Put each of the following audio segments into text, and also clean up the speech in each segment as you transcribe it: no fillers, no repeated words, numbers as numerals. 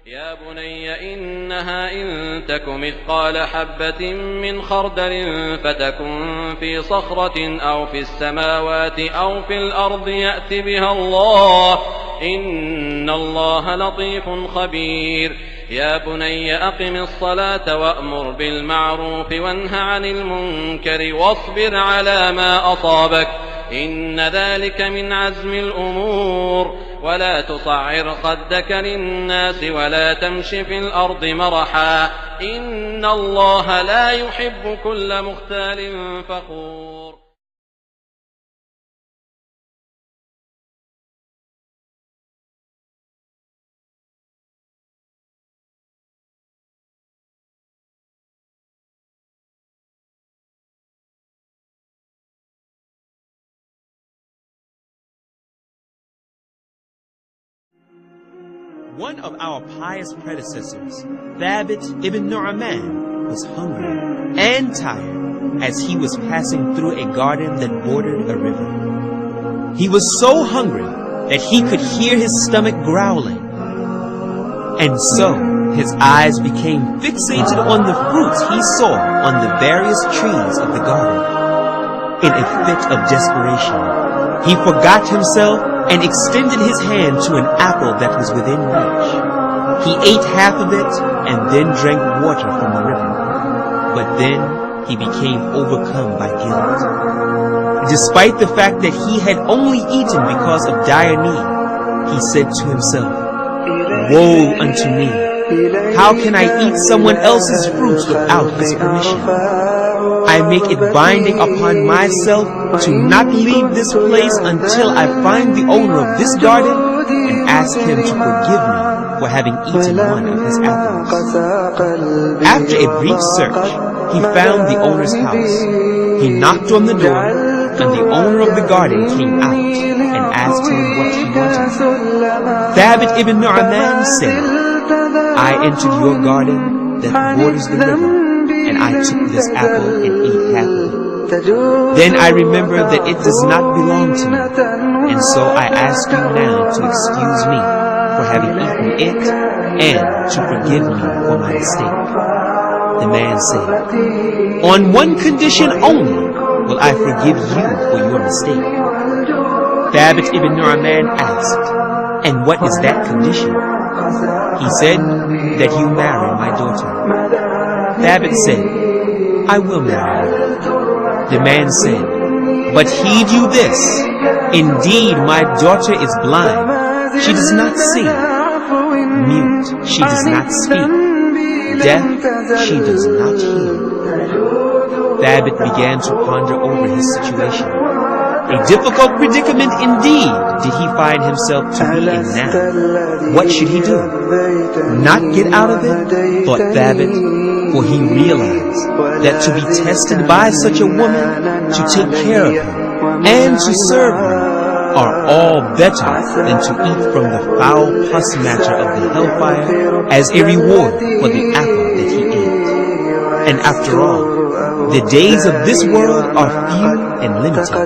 يا بني إنها إن تك مثقال حبة من خردل فتكن في صخرة أو في السماوات أو في الأرض يأت بها الله إن الله لطيف خبير يا بني أقم الصلاة وأمر بالمعروف وانه عن المنكر واصبر على ما أصابك إن ذلك من عزم الأمور ولا تصعر خدك للناس ولا تمش في الأرض مرحا إن الله لا يحب كل مختال فخور. One of our pious predecessors, Thabit ibn Nu'man, was hungry and tired as he was passing through a garden that bordered a river. He was so hungry that he could hear his stomach growling. And so his eyes became fixated on the fruits he saw on the various trees of the garden. In a fit of desperation, he forgot himself and extended his hand to an apple that was within reach. He ate half of it and then drank water from the river. But then he became overcome by guilt. Despite the fact that he had only eaten because of dire need, he said to himself, "Woe unto me! How can I eat someone else's fruits without his permission? I make it binding upon myself to not leave this place until I find the owner of this garden and ask him to forgive me for having eaten one of his apples." After a brief search, he found the owner's house. He knocked on the door, and the owner of the garden came out and asked him what he wanted. Thabit ibn Nu'man said, "I entered your garden that borders the river, and I took this apple and ate half of it. Then I remembered that it does not belong to me, and so I ask you now to excuse me for having eaten it and to forgive me for my mistake." The man said, "On one condition only will I forgive you for your mistake." Thabit ibn Nu'man asked, "And what is that condition?" He said, "That you marry my daughter." Thabit said, "I will marry her." The man said, "But heed you this, indeed my daughter is blind, she does not see, mute, she does not speak, deaf, she does not hear." Thabit began to ponder over his situation. A difficult predicament indeed did he find himself to be in now. What should he do? Not get out of it, thought Thabit, for he realized that to be tested by such a woman, to take care of her, and to serve her, are all better than to eat from the foul pus matter of the hellfire as a reward for the apple that he ate. And after all, the days of this world are few and limited.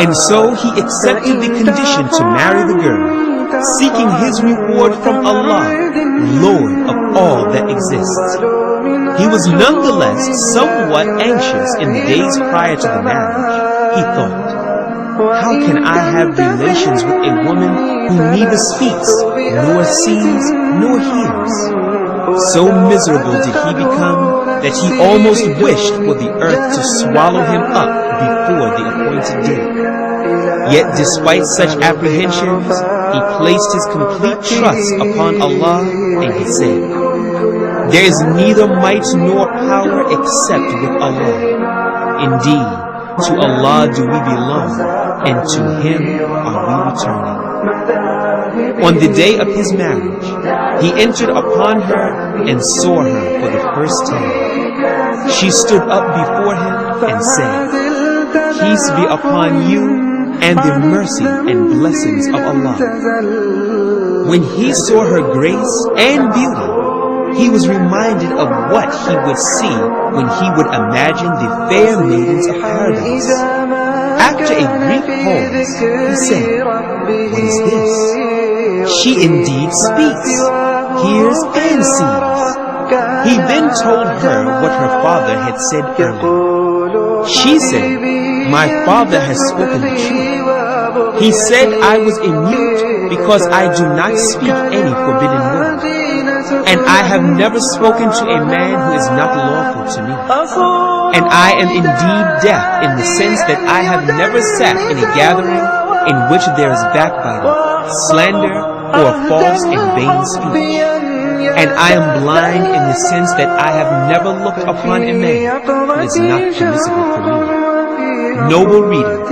And so he accepted the condition to marry the girl, seeking his reward from Allah, Lord of all that exists. He was nonetheless somewhat anxious in the days prior to the marriage. He thought, "How can I have relations with a woman who neither speaks, nor sees, nor hears?" So miserable did he become that he almost wished for the earth to swallow him up before the appointed day. Yet despite such apprehensions, he placed his complete trust upon Allah, and he said, "There is neither might nor power except with Allah. Indeed, to Allah do we belong, and to Him are we returning." On the day of his marriage, he entered upon her and saw her for the first time. She stood up before him and said, "Peace be upon you and the mercy and blessings of Allah." When he saw her grace and beauty, he was reminded of what he would see when he would imagine the fair maidens of paradise. After a brief pause, he said, "What is this?" She indeed speaks, hears, and sees. He then told her what her father had said earlier. She said, my father has spoken the truth. He said I was a mute because I do not speak any forbidden word. And I have never spoken to a man who is not lawful to me. And I am indeed deaf in the sense that I have never sat in a gathering in which there is backbiting, slander, or false and vain speech. And I am blind in the sense that I have never looked upon a man who is not permissible for me. Noble reader,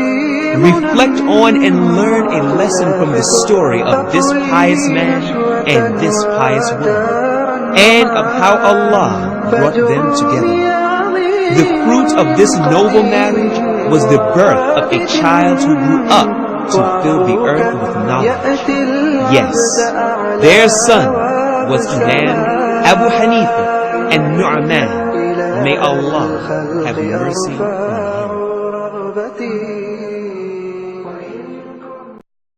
reflect on and learn a lesson from the story of this pious man and this pious woman, and of how Allah brought them together. The fruit of this noble marriage was the birth of a child who grew up to fill the earth with knowledge. Yes, their son was Imam Abu Hanifa and Nu'man. May Allah have mercy on him.